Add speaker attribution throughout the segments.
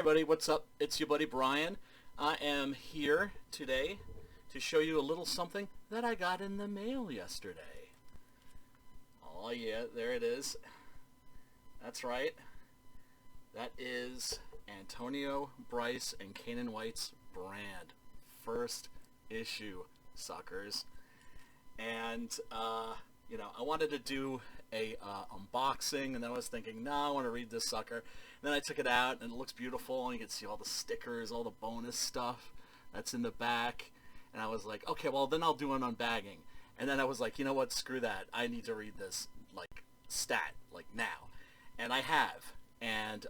Speaker 1: Everybody, what's up? It's your buddy Brian. I am here today to show you a little something that I got in the mail yesterday. Oh yeah, there it is. That's right. That is Antonio Bryce and Canaan White's Brand. First issue, suckers. And, I wanted to do a unboxing, and then I was thinking, no, I want to read this sucker. And then I took it out, and it looks beautiful, and you can see all the stickers, all the bonus stuff that's in the back. And I was like, okay, well, then I'll do an unbagging. And then I was like, you know what, screw that. I need to read this, now. And I have. And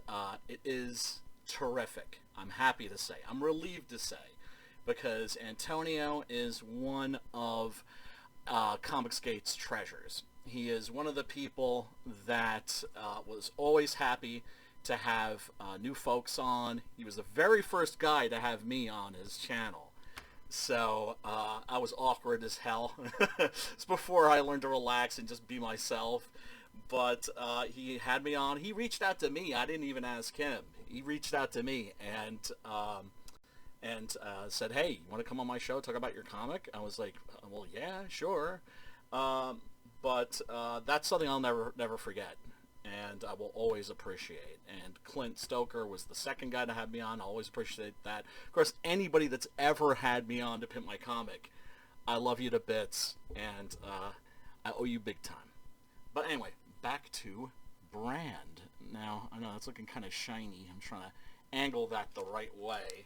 Speaker 1: it is terrific. I'm happy to say. I'm relieved to say. Because Antonio is one of Comicsgate's treasures. He is one of the people that was always happy to have new folks on. He was the very first guy to have me on his channel. So I was awkward as hell. It's before I learned to relax and just be myself. But he had me on. He reached out to me. I didn't even ask him. He reached out to me and said, hey, you want to come on my show, talk about your comic? I was like, well, yeah, sure. But that's something I'll never forget, and I will always appreciate. And Clint Stoker was the second guy to have me on. I always appreciate that. Of course, anybody that's ever had me on to pimp my comic, I love you to bits, and I owe you big time. But anyway, back to Brand. Now, I know it's looking kind of shiny. I'm trying to angle that the right way.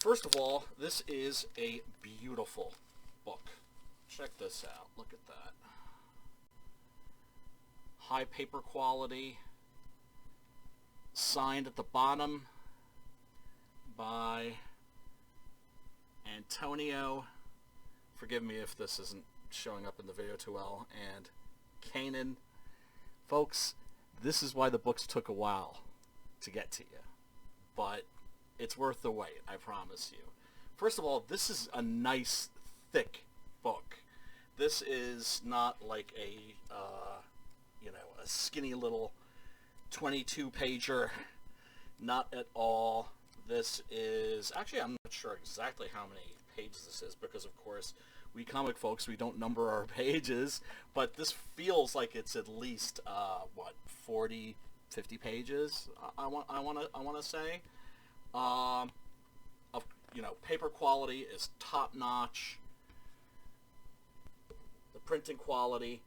Speaker 1: First of all, this is a beautiful book. Check this out. Look at that. High paper quality. Signed at the bottom by Antonio. Forgive me if this isn't showing up in the video too well. And Canaan. Folks, this is why the books took a while to get to you. But it's worth the wait, I promise you. First of all, this is a nice, thick book. This is not like a skinny little 22-pager. Not at all. This is... Actually, I'm not sure exactly how many pages this is because, of course, we comic folks, we don't number our pages. But this feels like it's at least, 40, 50 pages, I want to say. Paper quality is top notch. The printing quality,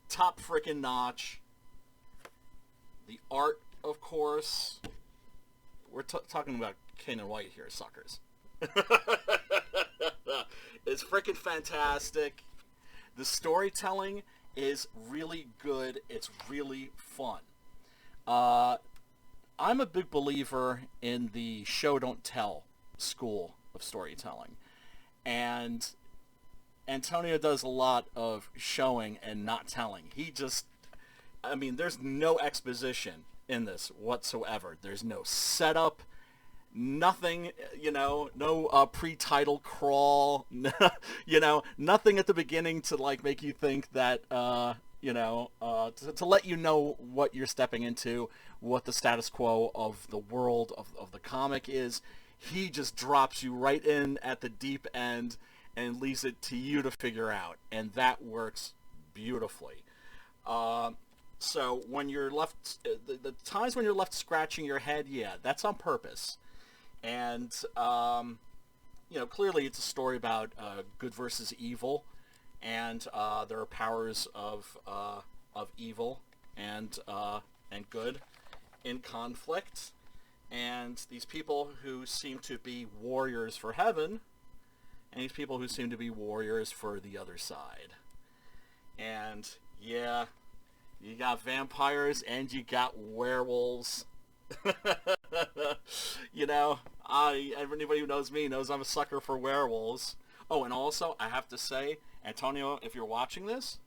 Speaker 1: top frickin' notch. The art, of course. We're talking about Canaan White here, suckers. It's frickin' fantastic. The storytelling is really good. It's really fun. I'm a big believer in the show don't tell school of storytelling, and Antonio does a lot of showing and not telling. There's no exposition in this whatsoever. There's no setup, nothing, no pre-title crawl, nothing at the beginning to make you think that, to let you know what you're stepping into, what the status quo of the world of the comic is. He just drops you right in at the deep end and leaves it to you to figure out, and that works beautifully. So when you're left, the times when you're left scratching your head, yeah, that's on purpose. And clearly it's a story about good versus evil, and there are powers of evil and good in conflict, and these people who seem to be warriors for heaven, and these people who seem to be warriors for the other side. And yeah, you got vampires and you got werewolves. Anybody who knows me knows I'm a sucker for werewolves. Oh, and also, I have to say, Antonio, if you're watching this,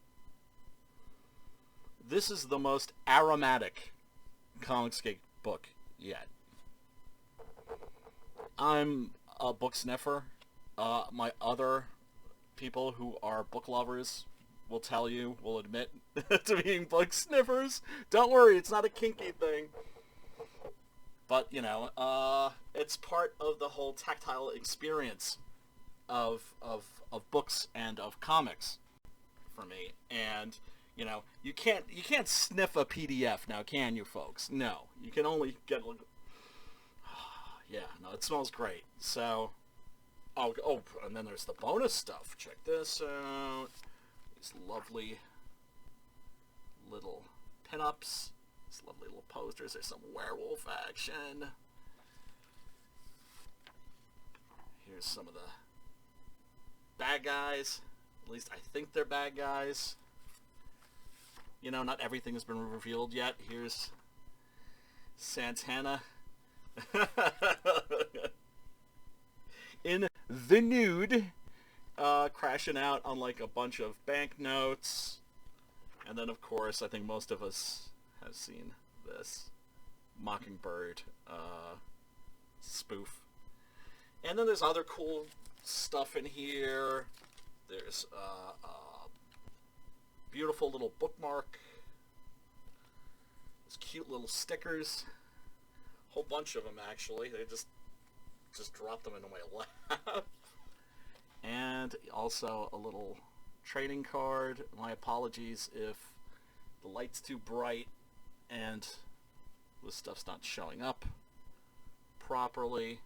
Speaker 1: this is the most aromatic Comicsgate book yet. I'm a book sniffer. My other people who are book lovers will admit to being book sniffers. Don't worry, it's not a kinky thing. But, it's part of the whole tactile experience of books and of comics for me. And, you can't sniff a PDF now, can you, folks? No. You can only get... Yeah, no, it smells great. So, and then there's the bonus stuff. Check this out. These lovely little pinups. These lovely little posters. There's some werewolf action. Here's some of the bad guys. At least I think they're bad guys. Not everything has been revealed yet. Here's Santana. In the nude, crashing out on like a bunch of banknotes. And then, of course, I think most of us have seen this Mockingbird spoof. And then there's other cool stuff in here. There's a beautiful little bookmark. There's cute little stickers. Whole bunch of them, actually. They just dropped them into my lap. And also a little trading card. My apologies if the light's too bright and this stuff's not showing up properly.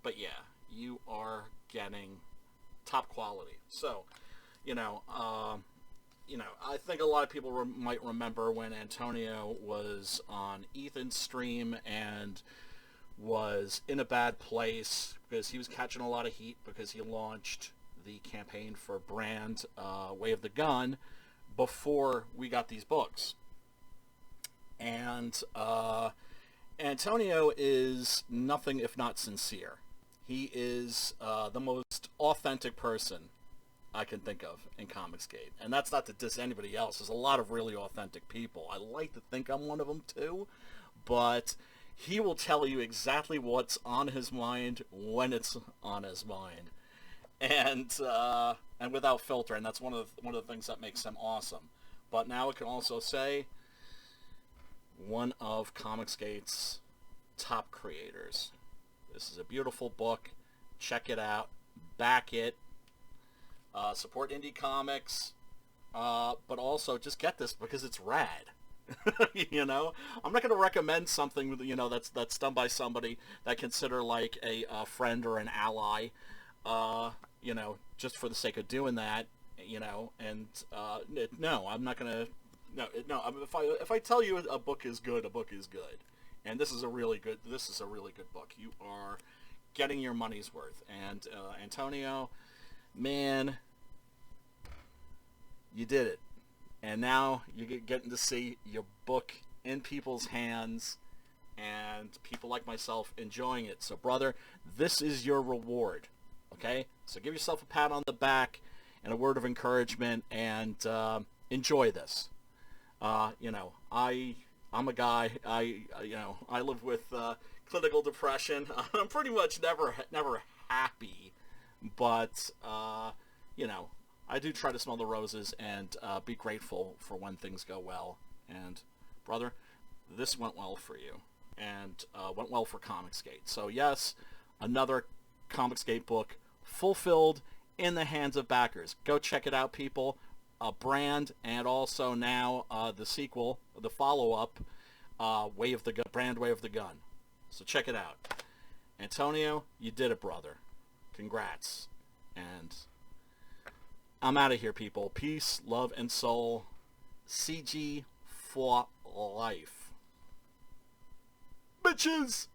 Speaker 1: But yeah, you are getting top quality. So, I think a lot of people might remember when Antonio was on Ethan's stream and was in a bad place because he was catching a lot of heat because he launched the campaign for Brand Way of the Gun before we got these books. And Antonio is nothing if not sincere. He is the most authentic person I can think of in Comicsgate. And that's not to diss anybody else. There's a lot of really authentic people. I like to think I'm one of them too. But he will tell you exactly what's on his mind when it's on his mind. And without filter. And that's one of the things that makes him awesome. But now I can also say one of Comicsgate's top creators. This is a beautiful book. Check it out. Back it. Support indie comics. But also just get this because it's rad. I'm not going to recommend something that's done by somebody that I consider like a friend or an ally. Just for the sake of doing that. And no, I'm not going to. No. If I tell you a book is good, a book is good. And this is a really good book. You are getting your money's worth. And Antonio, man, you did it. And now you're getting to see your book in people's hands and people like myself enjoying it. So, brother, this is your reward. Okay? So give yourself a pat on the back and a word of encouragement and enjoy this. I'm a guy. I live with clinical depression. I'm pretty much never happy, but I do try to smell the roses and be grateful for when things go well. And brother, this went well for you, and went well for Comicsgate. So yes, another Comicsgate book fulfilled in the hands of backers. Go check it out, people. Brand, and also now the sequel, the follow-up, Brand Way of the Gun. So check it out. Antonio, you did it, brother. Congrats. And I'm out of here, people. Peace, love, and soul. CG for life. Bitches!